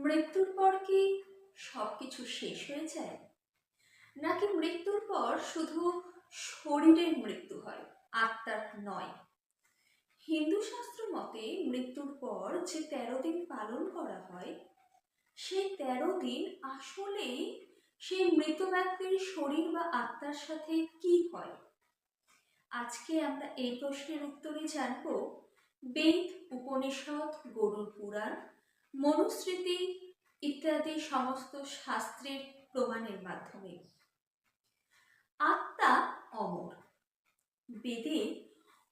মৃত্যুর পর কি সবকিছু শেষ হয়ে যায়, নাকি মৃত্যুর পর শুধু শরীরের মৃত্যু হয়, আত্মার নয়? হিন্দু শাস্ত্র মতে মৃত্যুর পর যে 13 দিন পালন করা হয়, সেই 13 দিন আসলেই সেই মৃত ব্যক্তির শরীর বা আত্মার সাথে কি হয়। আজকে আমরা এই প্রশ্নের উত্তরে জানব বেদ, উপনিষদ, গরুড় পুরাণ, মনুস্মৃতি ইত্যাদি সমস্ত শাস্ত্রের প্রমাণের মাধ্যমে। আত্মা অমর। বেদে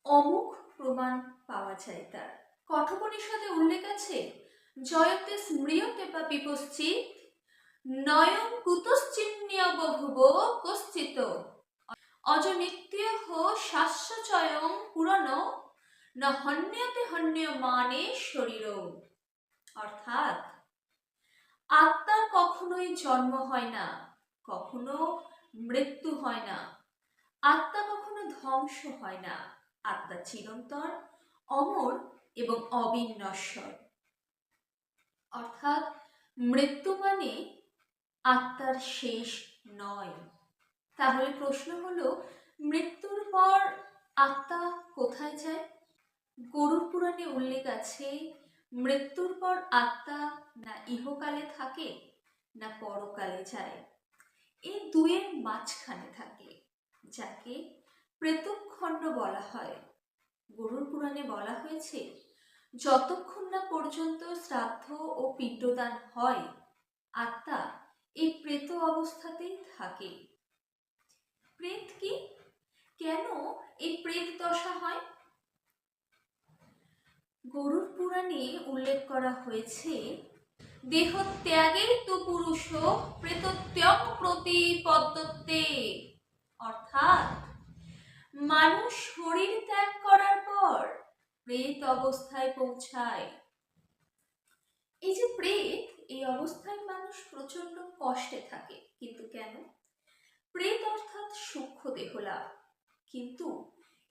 অমুক প্রমাণ পাওয়া যায় তার। কঠোপনিষদে উল্লেখ আছে, জয়তে স্মৃয়তে বা বিপশ্চিত নয়ন কুতশ্চিন্ন্য বহুব কশ্চিত অজনিত্য শাশ্বচয়ং পুরন ন হন্যতে হন্যমানে শরীর। অর্থাৎ আত্মার কখনোই জন্ম হয় না, কখনো মৃত্যু হয় না, আত্মা কখনো ধ্বংস হয় না। আত্মা চিরন্তন, অমর এবং অবিনশ্বর। অর্থাৎ মৃত্যু মানে আত্মার শেষ নয়। তাহলে প্রশ্ন হলো, মৃত্যুর পর আত্মা কোথায় যায়? গরুড় পুরাণে উল্লেখ আছে, মৃত্যুর পর আত্মা না ইহকালে থাকে না পরকালে যায়, এই দুয়ের মাঝখানে থাকে, যাকে প্রেতখণ্ড বলা হয়। গরুড় পুরাণে বলা হয়েছে, যতক্ষণ না পর্যন্ত শ্রাদ্ধ ও পিণ্ডদান হয়, আত্মা এই প্রেত অবস্থাতেই থাকে। প্রেত কি? কেন এই প্রেত দশা হয়? গরুড় পুরাণে উল্লেখ করা হয়েছে, দেহ ত্যাগে তো পুরুষ প্রেতত্যাগ প্রতিপদ্যতে। অর্থাৎ মানুষ শরীর ত্যাগ করার পর প্রেত অবস্থায় পৌঁছায়। এই যে প্রেত, এই অবস্থায় মানুষ প্রচন্ড কষ্টে থাকে। কিন্তু কেন? প্রেত অর্থাৎ সূক্ষ্ম দেহ লাভ, কিন্তু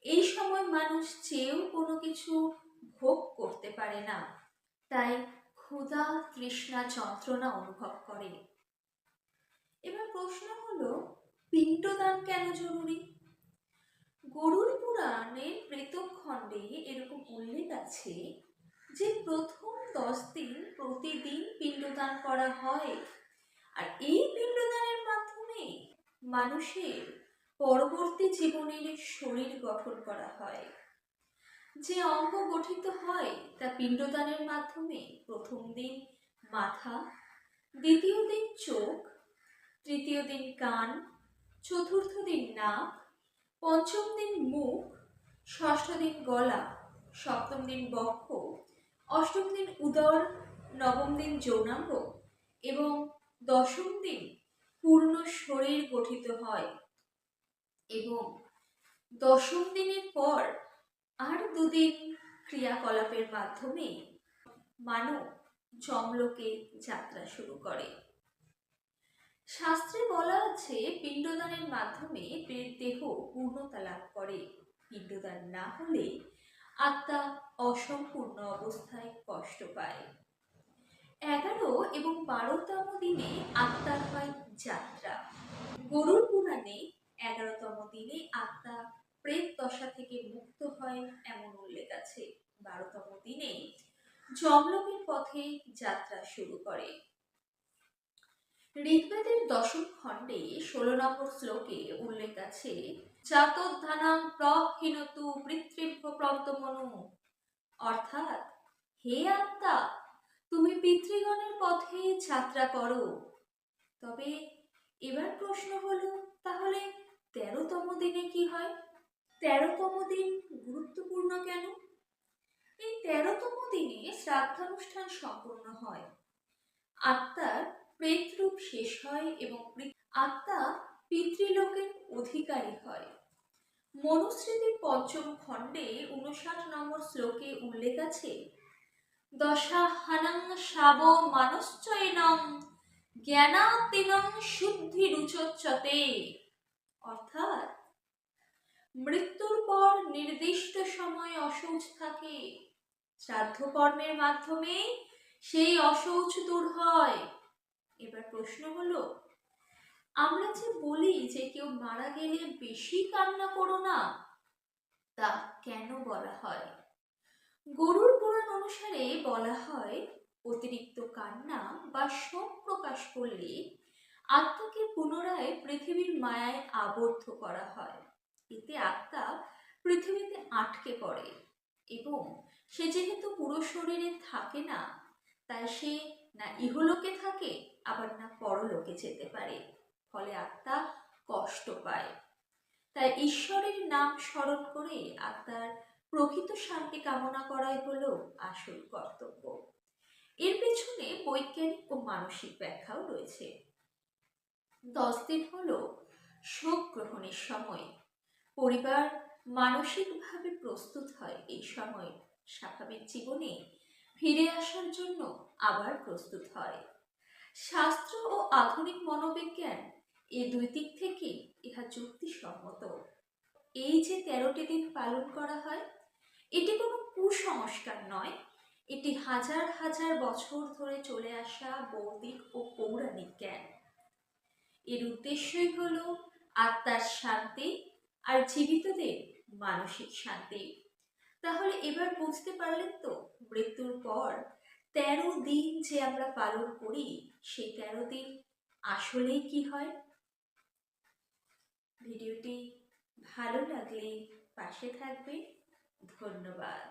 এই সময় মানুষ চেয়েও কোনো কিছু ভোগ করতে পারে না, তাই ক্ষুধা, তৃষ্ণা, যন্ত্রণা অনুভব করে। এবার প্রশ্ন হলো, পিণ্ডদান কেন জরুরি? গরুড় পুরাণের প্রেতখণ্ডে এরকম উল্লেখ আছে যে প্রথম 10 দিন প্রতিদিন পিণ্ডদান করা হয়, আর এই পিণ্ডদানের মাধ্যমে মানুষের পরবর্তী জীবনের শরীর গঠন করা হয়। যে অঙ্গ গঠিত হয় তা পিণ্ডদানের মাধ্যমে প্রথম দিন মাথা, দ্বিতীয় দিন চোখ, তৃতীয় দিন কান, চতুর্থ দিন নাক, পঞ্চম দিন মুখ, ষষ্ঠ দিন গলা, সপ্তম দিন বক্ষ, অষ্টম দিন উদর, নবম দিন যৌনাঙ্গ এবং দশম দিন পূর্ণ শরীর গঠিত হয়। এবং দশম দিনের পর আর 2 দিন ক্রিয়াকলাপের মাধ্যমে মানব যমলোকে যাত্রা শুরু করে। শাস্ত্রে বলা আছে, পিণ্ডদানের মাধ্যমে দেহ পূর্ণতা লাভ করে। পিণ্ডদান না হলে আত্মা অসম্পূর্ণ অবস্থায় কষ্ট পায়। 11 এবং 12তম দিনে আত্মার হয় যাত্রা। গরুড় পুরাণে 11তম দিনে আত্মা প্রেত দশা থেকে মুক্ত হয় এমন উল্লেখ আছে। 12তম দিনে যমলোকের পথে যাত্রা শুরু করে। ঋগ্বেদের 10ম খণ্ডে 16 নম্বর শ্লোকে উল্লেখ আছে, জাতোদ্ধানাং প্রহিনতু পিতৃভ্য প্রন্তমনু। অর্থাৎ হে আত্মা, তুমি পিতৃগণের পথে যাত্রা করো। তবে এবার প্রশ্ন হলো, তাহলে 13তম দিনে কি হয়? 13তম দিন গুরুত্বপূর্ণ কেন? এই 13তম দিনে শ্রাদ্ধানুষ্ঠান সম্পন্ন হয়, আত্মার প্রেতরূপ শেষ হয় এবং আত্মা পিতৃলোকের অধিকারী হয়। মনুস্মৃতির 5ম খণ্ডে 59 নম্বর শ্লোকে উল্লেখ আছে, দশাহানং শাব মানশ্চৈনং জ্ঞানাতিনং শুদ্ধিরুচোচ্যতে। অর্থাৎ মৃত্যুর পর নির্দিষ্ট সময় অশৌচ থাকে, শ্রাদ্ধ কর্মের মাধ্যমে সেই অশৌচ দূর হয়। এবার প্রশ্ন হলো, আমরা যে বলি যে কেউ মারা গেলে বেশি কান্না করো না, তা কেন বলা হয়? গরুড় পুরাণ অনুসারে বলা হয়, অতিরিক্ত কান্না বা শোক প্রকাশ করলে আত্মাকে পুনরায় পৃথিবীর মায়ায় আবদ্ধ করা হয়। এতে আত্মা পৃথিবীতে আটকে পড়ে এবং সে যেহেতু পুরো শরীরে থাকে না, তাই সে না ইহলোকে থাকে, আবার না পরলোকে যেতে পারে। ফলে আত্মা কষ্ট পায়। তাই ঈশ্বরের নাম স্মরণ করে আত্মার প্রকৃত শান্তি কামনা করাই হলো আসল কর্তব্য। এর পেছনে বৈজ্ঞানিক ও মানসিক ব্যাখ্যাও রয়েছে। 10 দিন হলো শোক গ্রহণের সময়। পরিবার মানসিকভাবে প্রস্তুত হয় এই সময় স্বাভাবিক জীবনে ফিরে আসার জন্য আবার প্রস্তুত হয়। শাস্ত্র ও আধুনিক মনোবিজ্ঞান এই দুই দিক থেকে ইহা যুক্তিসম্মত। এই যে 13টি দিন পালন করা হয়, এটি কোনো কুসংস্কার নয়, এটি হাজার হাজার বছর ধরে চলে আসা বৌদ্ধিক ও পৌরাণিক জ্ঞান। এর উদ্দেশ্যই হলো আত্মার শান্তি আর জীবিতদের মানসিক শান্তি। তাহলে এবার বুঝতে পারলেন তো, মৃত্যুর পর 13 দিন যে আমরা পালন করি, সেই 13 দিন আসলেই কি হয়? ভিডিওটি ভালো লাগলে পাশে থাকবে। ধন্যবাদ।